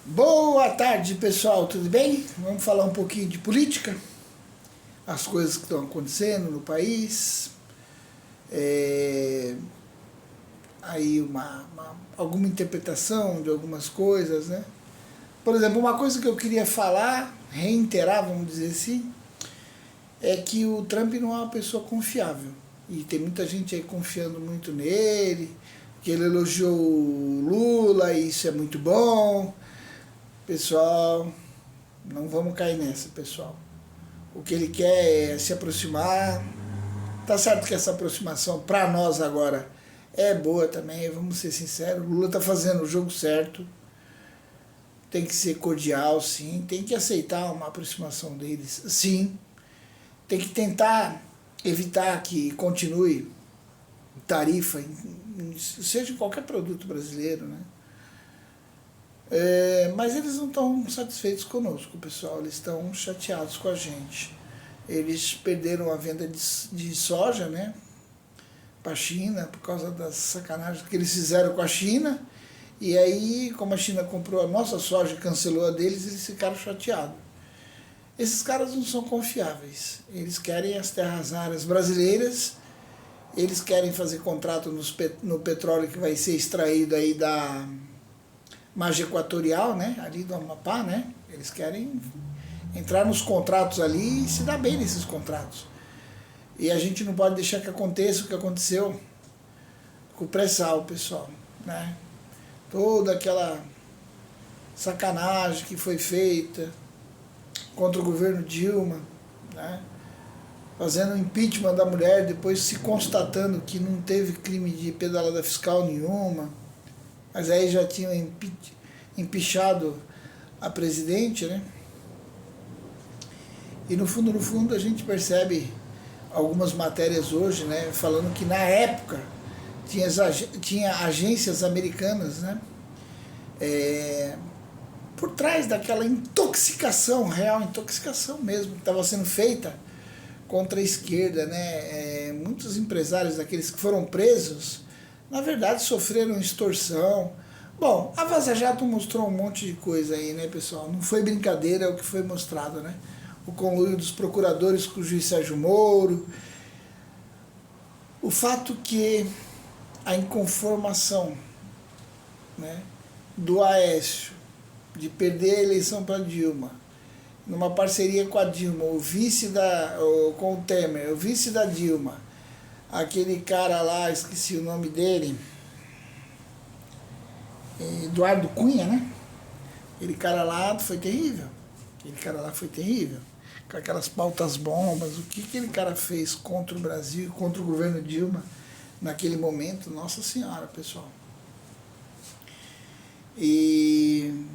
Boa tarde, pessoal, tudo bem? Vamos falar um pouquinho de política, as coisas que estão acontecendo no país, aí alguma interpretação de algumas coisas, né? Por exemplo, uma coisa que eu queria falar, reiterar, vamos dizer assim, é que o Trump não é uma pessoa confiável. E tem muita gente aí confiando muito nele, que ele elogiou o Lula e isso é muito bom. Pessoal, não vamos cair nessa, pessoal. O que ele quer é se aproximar. Tá certo que essa aproximação para nós agora é boa também, vamos ser sinceros. O Lula tá fazendo o jogo certo. Tem que ser cordial, sim. Tem que aceitar uma aproximação deles, sim. Tem que tentar evitar que continue tarifa, seja em qualquer produto brasileiro, né? Mas eles não estão satisfeitos conosco, pessoal. Eles estão chateados com a gente. Eles perderam a venda de soja, né, para a China, por causa das sacanagens que eles fizeram com a China. E aí, como a China comprou a nossa soja e cancelou a deles, eles ficaram chateados. Esses caras não são confiáveis. Eles querem as terras raras brasileiras, eles querem fazer contrato no petróleo que vai ser extraído aí da margem equatorial, né, ali do Amapá, né? Eles querem entrar nos contratos ali e se dar bem nesses contratos. E a gente não pode deixar que aconteça o que aconteceu com o pré-sal, pessoal, né? Toda aquela sacanagem que foi feita contra o governo Dilma, né? Fazendo o impeachment da mulher, depois se constatando que não teve crime de pedalada fiscal nenhuma, mas aí já tinham empichado a presidente, né? E no fundo a gente percebe algumas matérias hoje, né, falando que na época tinha agências americanas, né, por trás daquela intoxicação, real intoxicação mesmo, que estava sendo feita contra a esquerda, né? Muitos empresários daqueles que foram presos, na verdade sofreram extorsão. Bom, a Vaza Jato mostrou um monte de coisa aí, né, pessoal? Não foi brincadeira o que foi mostrado, né? O conluio dos procuradores com o juiz Sérgio Moro. O fato que a inconformação, né, do Aécio de perder a eleição para Dilma, numa parceria com a Dilma, com o Temer, o vice da Dilma, aquele cara lá, esqueci o nome dele, Eduardo Cunha, né? Aquele cara lá foi terrível. Com aquelas pautas bombas, o que aquele cara fez contra o Brasil, contra o governo Dilma naquele momento, nossa senhora, pessoal. E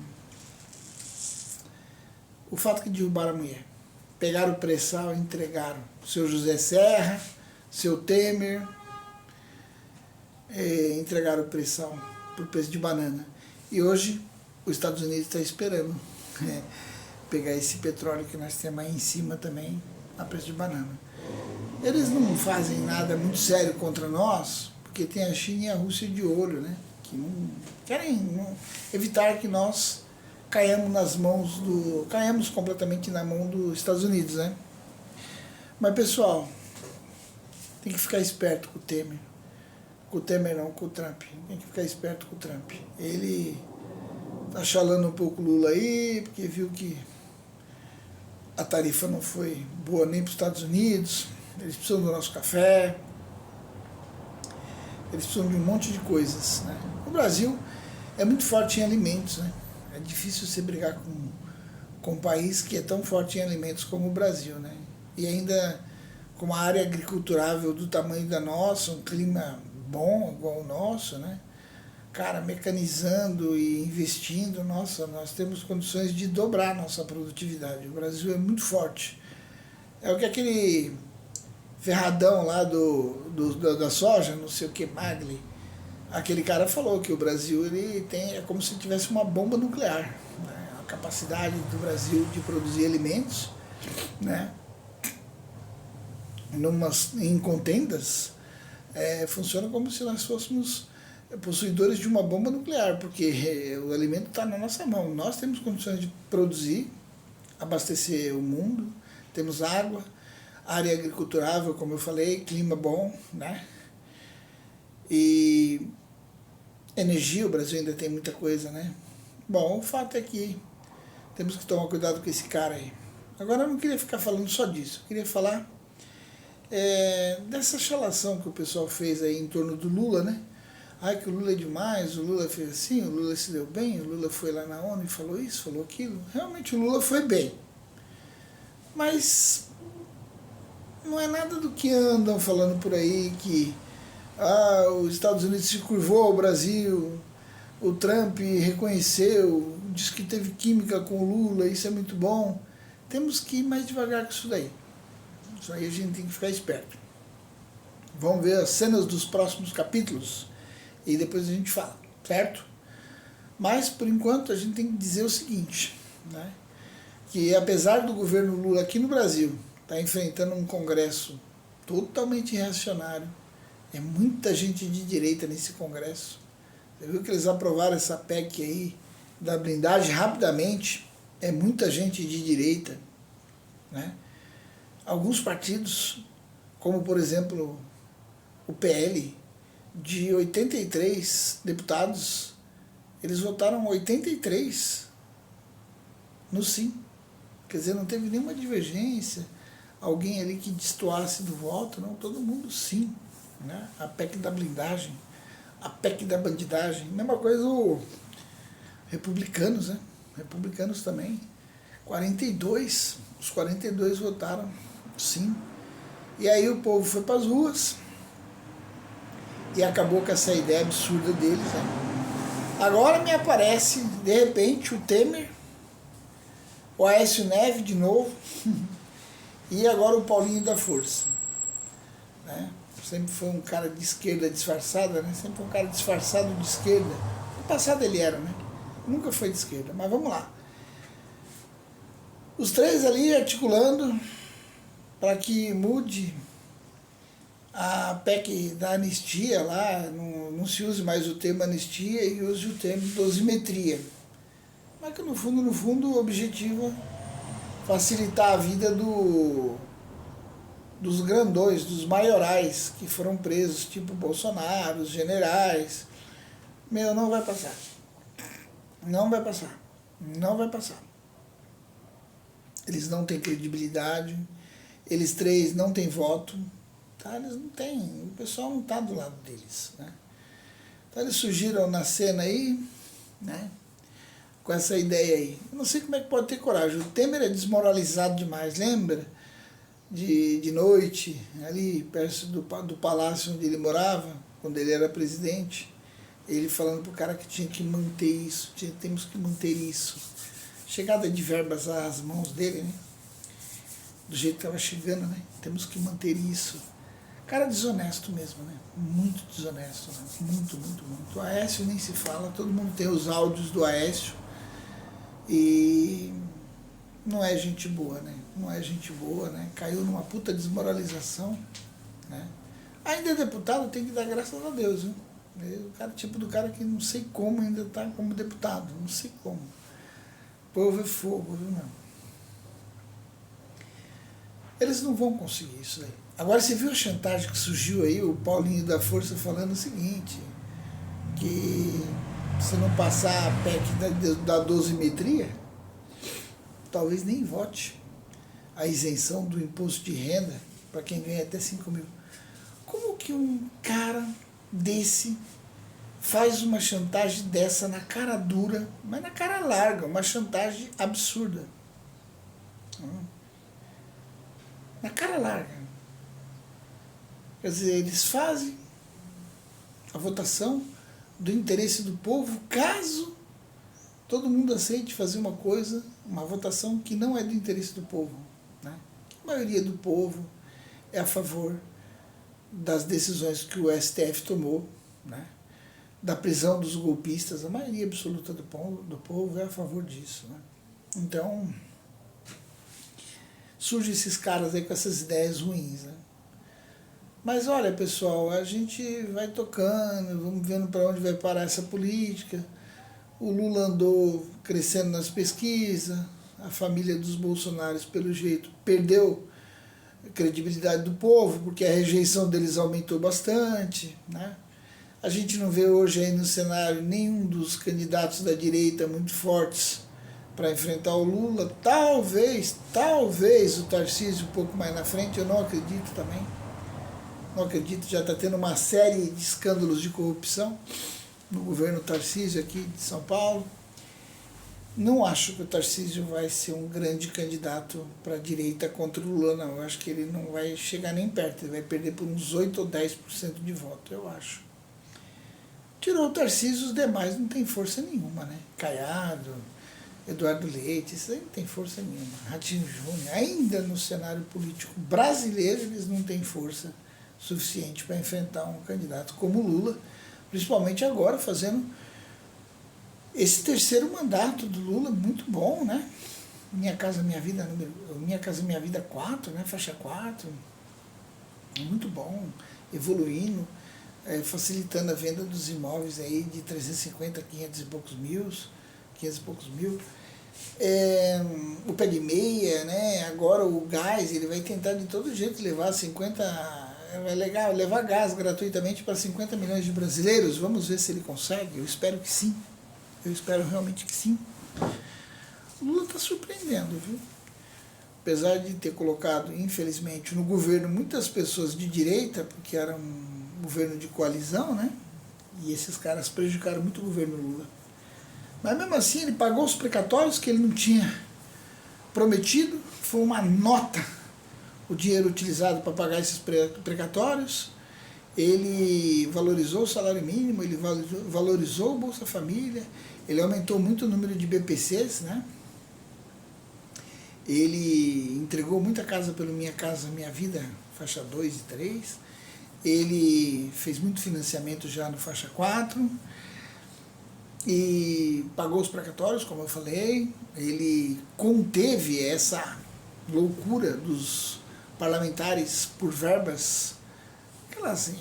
o fato que derrubaram a mulher, pegaram o pré-sal e entregaram o seu José Serra, seu Temer, entregaram o pré-sal por preço de banana. E hoje os Estados Unidos está esperando pegar esse petróleo que nós temos aí em cima também a preço de banana. Eles não fazem nada muito sério contra nós, porque tem a China e a Rússia de olho, né? Que não querem evitar que nós caiamos completamente na mão dos Estados Unidos, né? Mas, pessoal, tem que ficar esperto com o Temer. Com o Temer não, com o Trump. Tem que ficar esperto com o Trump. Ele tá chalando um pouco o Lula aí, porque viu que a tarifa não foi boa nem para os Estados Unidos, eles precisam do nosso café, eles precisam de um monte de coisas, né? O Brasil é muito forte em alimentos, né? É difícil você brigar com um país que é tão forte em alimentos como o Brasil, né? E ainda com uma área agriculturável do tamanho da nossa, um clima bom igual o nosso, né? Cara, mecanizando e investindo, nossa, nós temos condições de dobrar nossa produtividade. O Brasil é muito forte. É o que aquele ferradão lá da soja, não sei o que, Magli, aquele cara falou que o Brasil ele é como se tivesse uma bomba nuclear, né? A capacidade do Brasil de produzir alimentos, né? Em contendas, funciona como se nós fôssemos possuidores de uma bomba nuclear, porque o alimento está na nossa mão. Nós temos condições de produzir, abastecer o mundo, temos água, área agriculturável, como eu falei, clima bom, né? E energia, o Brasil ainda tem muita coisa, né? Bom, o fato é que temos que tomar cuidado com esse cara aí. Agora eu não queria ficar falando só disso, eu queria falar dessa chalação que o pessoal fez aí em torno do Lula, né? Ai, que o Lula é demais, o Lula fez assim, o Lula se deu bem, o Lula foi lá na ONU e falou isso, falou aquilo. Realmente o Lula foi bem. Mas não é nada do que andam falando por aí que os Estados Unidos se curvou ao Brasil, o Trump reconheceu, disse que teve química com o Lula, isso é muito bom. Temos que ir mais devagar com isso daí. Isso aí a gente tem que ficar esperto. Vamos ver as cenas dos próximos capítulos e depois a gente fala, certo? Mas, por enquanto, a gente tem que dizer o seguinte, né? Que apesar do governo Lula aqui no Brasil estar enfrentando um Congresso totalmente reacionário, é muita gente de direita nesse Congresso. Você viu que eles aprovaram essa PEC aí da blindagem rapidamente, é muita gente de direita, né? Alguns partidos, como por exemplo o PL, de 83 deputados, eles votaram 83 no sim. Quer dizer, não teve nenhuma divergência, alguém ali que destoasse do voto, não, todo mundo sim. Né? A PEC da blindagem, a PEC da bandidagem, mesma coisa os republicanos, né? Republicanos também. 42, os 42 votaram sim. E aí o povo foi para as ruas e acabou com essa ideia absurda deles. Né? Agora me aparece, de repente, o Temer, o Aécio Neves de novo, e agora o Paulinho da Força. Né? Sempre foi um cara de esquerda disfarçada, né? Sempre foi um cara disfarçado de esquerda. No passado ele era, né? Nunca foi de esquerda, mas vamos lá. Os três ali articulando para que mude a PEC da anistia lá, não se use mais o termo anistia e use o termo dosimetria. Mas que no fundo, o objetivo é facilitar a vida dos grandões, dos maiorais que foram presos, tipo Bolsonaro, os generais. Meu, não vai passar. Não vai passar. Não vai passar. Eles não têm credibilidade, eles três não têm voto, tá? Eles não têm, o pessoal não está do lado deles. Né? Então eles surgiram na cena aí, né? Com essa ideia aí. Eu não sei como é que pode ter coragem. O Temer é desmoralizado demais, lembra? De noite, ali perto do palácio onde ele morava, quando ele era presidente, ele falando pro cara que tinha que manter isso, temos que manter isso. Chegada de verbas às mãos dele, né? Do jeito que estava chegando, né? Temos que manter isso. Cara desonesto mesmo, né? Muito desonesto, né? Muito, muito, muito. O Aécio nem se fala, todo mundo tem os áudios do Aécio e não é gente boa, né? Não é gente boa, né? Caiu numa puta desmoralização, né? Ainda é deputado, tem que dar graças a Deus, viu? O cara, tipo do cara que não sei como ainda está como deputado, não sei como. O povo é fogo, viu, não? Eles não vão conseguir isso aí. Agora, você viu a chantagem que surgiu aí, o Paulinho da Força falando o seguinte, que se não passar a PEC da dosimetria, talvez nem vote a isenção do imposto de renda para quem ganha até 5 mil. Como que um cara desse faz uma chantagem dessa na cara dura, mas na cara larga, uma chantagem absurda? Na cara larga. Quer dizer, eles fazem a votação do interesse do povo, caso todo mundo aceite fazer uma coisa, uma votação que não é do interesse do povo. Né? A maioria do povo é a favor das decisões que o STF tomou, né? Da prisão dos golpistas, a maioria absoluta do povo é a favor disso. Né? Então, surgem esses caras aí com essas ideias ruins. Né? Mas olha, pessoal, a gente vai tocando, vamos vendo para onde vai parar essa política. O Lula andou crescendo nas pesquisas, a família dos Bolsonaros, pelo jeito, perdeu a credibilidade do povo, porque a rejeição deles aumentou bastante, né? A gente não vê hoje aí no cenário nenhum dos candidatos da direita muito fortes para enfrentar o Lula. Talvez o Tarcísio um pouco mais na frente, eu não acredito também. Não acredito, já está tendo uma série de escândalos de corrupção no governo Tarcísio aqui de São Paulo. Não acho que o Tarcísio vai ser um grande candidato para a direita contra o Lula, não. Eu acho que ele não vai chegar nem perto, ele vai perder por uns 8 ou 10% de voto, eu acho. Tirou o Tarcísio, os demais não tem força nenhuma, né? Caiado, Eduardo Leite, isso aí não tem força nenhuma. Ratinho Júnior, ainda no cenário político brasileiro, eles não têm força suficiente para enfrentar um candidato como Lula, principalmente agora fazendo esse terceiro mandato do Lula, muito bom, né? Minha Casa Minha Vida 4, né? Faixa 4, muito bom, evoluindo, facilitando a venda dos imóveis aí de 350, 500 e poucos mil. O pé de meia, né? Agora o gás, ele vai tentar de todo jeito levar levar gás gratuitamente para 50 milhões de brasileiros. Vamos ver se ele consegue. Eu espero que sim. Eu espero realmente que sim. O Lula está surpreendendo, viu? Apesar de ter colocado, infelizmente, no governo muitas pessoas de direita, porque era um governo de coalizão, né? E esses caras prejudicaram muito o governo Lula. Mas mesmo assim, ele pagou os precatórios que ele não tinha prometido. Foi uma nota o dinheiro utilizado para pagar esses precatórios. Ele valorizou o salário mínimo, ele valorizou o Bolsa Família, ele aumentou muito o número de BPCs, né? Ele entregou muita casa pelo Minha Casa Minha Vida, faixa 2 e 3. Ele fez muito financiamento já no faixa 4 e pagou os precatórios, como eu falei. Ele conteve essa loucura dos parlamentares por verbas, aquelas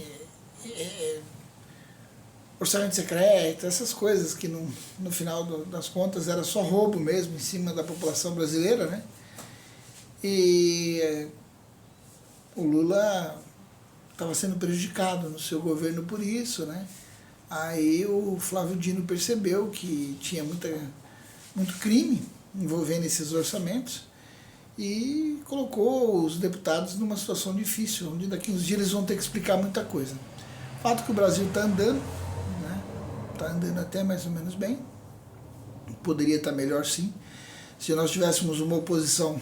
orçamento secreto, essas coisas que no final das contas era só roubo mesmo em cima da população brasileira, né? E o Lula estava sendo prejudicado no seu governo por isso, né? Aí o Flávio Dino percebeu que tinha muito crime envolvendo esses orçamentos e colocou os deputados numa situação difícil, onde daqui uns dias eles vão ter que explicar muita coisa. Fato que o Brasil está andando, né? Está andando até mais ou menos bem, poderia estar melhor sim, se nós tivéssemos uma oposição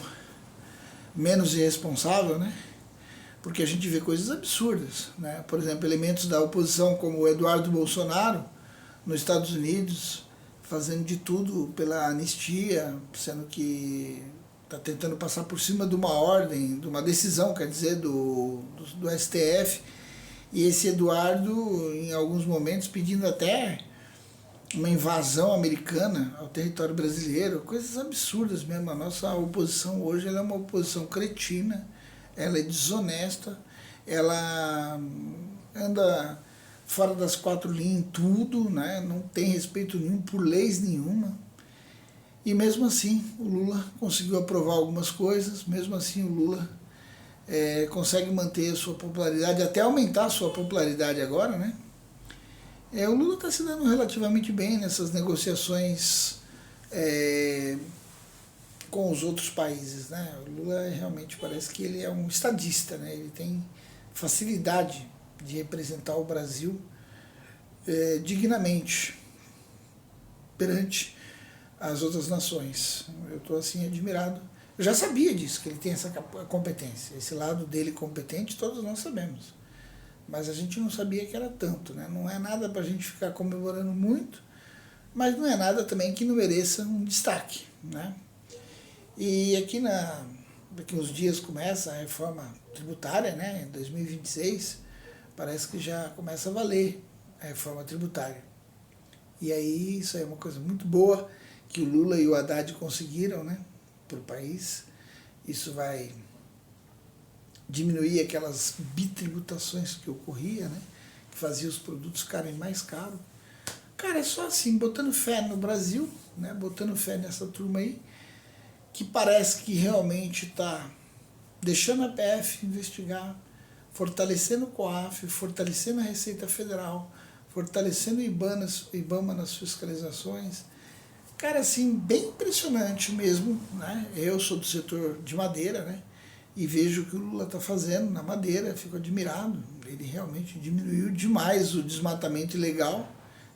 menos irresponsável, né? Porque a gente vê coisas absurdas, né? Por exemplo, elementos da oposição como o Eduardo Bolsonaro nos Estados Unidos fazendo de tudo pela anistia, sendo que está tentando passar por cima de uma ordem, de uma decisão, quer dizer, do STF, e esse Eduardo, em alguns momentos, pedindo até uma invasão americana ao território brasileiro, coisas absurdas mesmo. A nossa oposição hoje ela é uma oposição cretina, ela é desonesta, ela anda fora das quatro linhas em tudo, né? Não tem respeito nenhum por leis nenhuma. E mesmo assim o Lula conseguiu aprovar algumas coisas, mesmo assim o Lula consegue manter a sua popularidade, até aumentar a sua popularidade agora, né? O Lula está se dando relativamente bem nessas negociações com os outros países, né? O Lula realmente parece que ele é um estadista, né? Ele tem facilidade de representar o Brasil dignamente perante as outras nações. Eu estou assim admirado. Eu já sabia disso, que ele tem essa competência. Esse lado dele competente todos nós sabemos. Mas a gente não sabia que era tanto, né? Não é nada para a gente ficar comemorando muito, mas não é nada também que não mereça um destaque, né? E daqui uns dias começa a reforma tributária, né? Em 2026, parece que já começa a valer a reforma tributária. E aí isso é uma coisa muito boa que o Lula e o Haddad conseguiram, né, para o país. Isso vai diminuir aquelas bitributações que ocorria, né? Que fazia os produtos ficarem mais caros. Cara, é só assim, botando fé no Brasil, né? Botando fé nessa turma aí, que parece que realmente está deixando a PF investigar, fortalecendo o COAF, fortalecendo a Receita Federal, fortalecendo o IBAMA nas fiscalizações. Cara, assim, bem impressionante mesmo, né? Eu sou do setor de madeira, né? E vejo o que o Lula está fazendo na madeira, fico admirado. Ele realmente diminuiu demais o desmatamento ilegal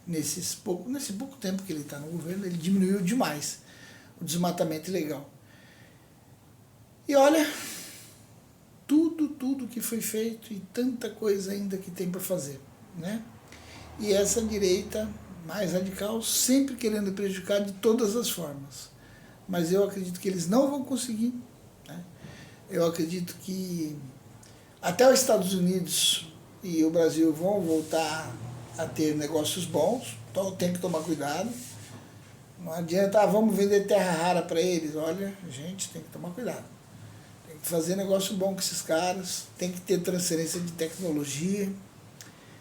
nesse pouco tempo que ele está no governo, ele diminuiu demais o desmatamento ilegal. E olha, tudo que foi feito e tanta coisa ainda que tem para fazer, né? E essa direita mais radical sempre querendo prejudicar de todas as formas. Mas eu acredito que eles não vão conseguir, né? Eu acredito que até os Estados Unidos e o Brasil vão voltar a ter negócios bons, então tem que tomar cuidado. Não adianta, vamos vender terra rara para eles. Olha, gente, tem que tomar cuidado. Tem que fazer negócio bom com esses caras, tem que ter transferência de tecnologia.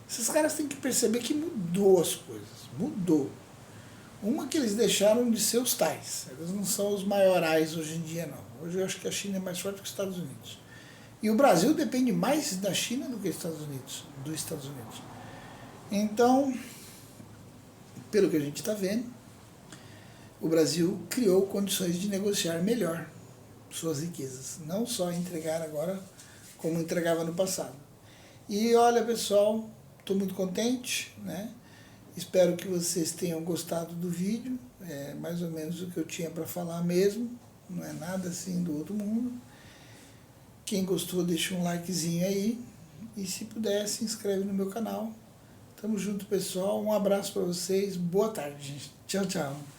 Esses caras têm que perceber que mudou as coisas, mudou. Uma que eles deixaram de ser os tais, eles não são os maiorais hoje em dia não. Hoje eu acho que a China é mais forte que os Estados Unidos. E o Brasil depende mais da China do que dos Estados Unidos. Então, pelo que a gente está vendo, o Brasil criou condições de negociar melhor suas riquezas. Não só entregar agora como entregava no passado. E olha, pessoal, estou muito contente, né? Espero que vocês tenham gostado do vídeo. É mais ou menos o que eu tinha para falar mesmo. Não é nada assim do outro mundo. Quem gostou, deixa um likezinho aí. E se puder, se inscreve no meu canal. Tamo junto, pessoal. Um abraço para vocês. Boa tarde, gente. Tchau, tchau.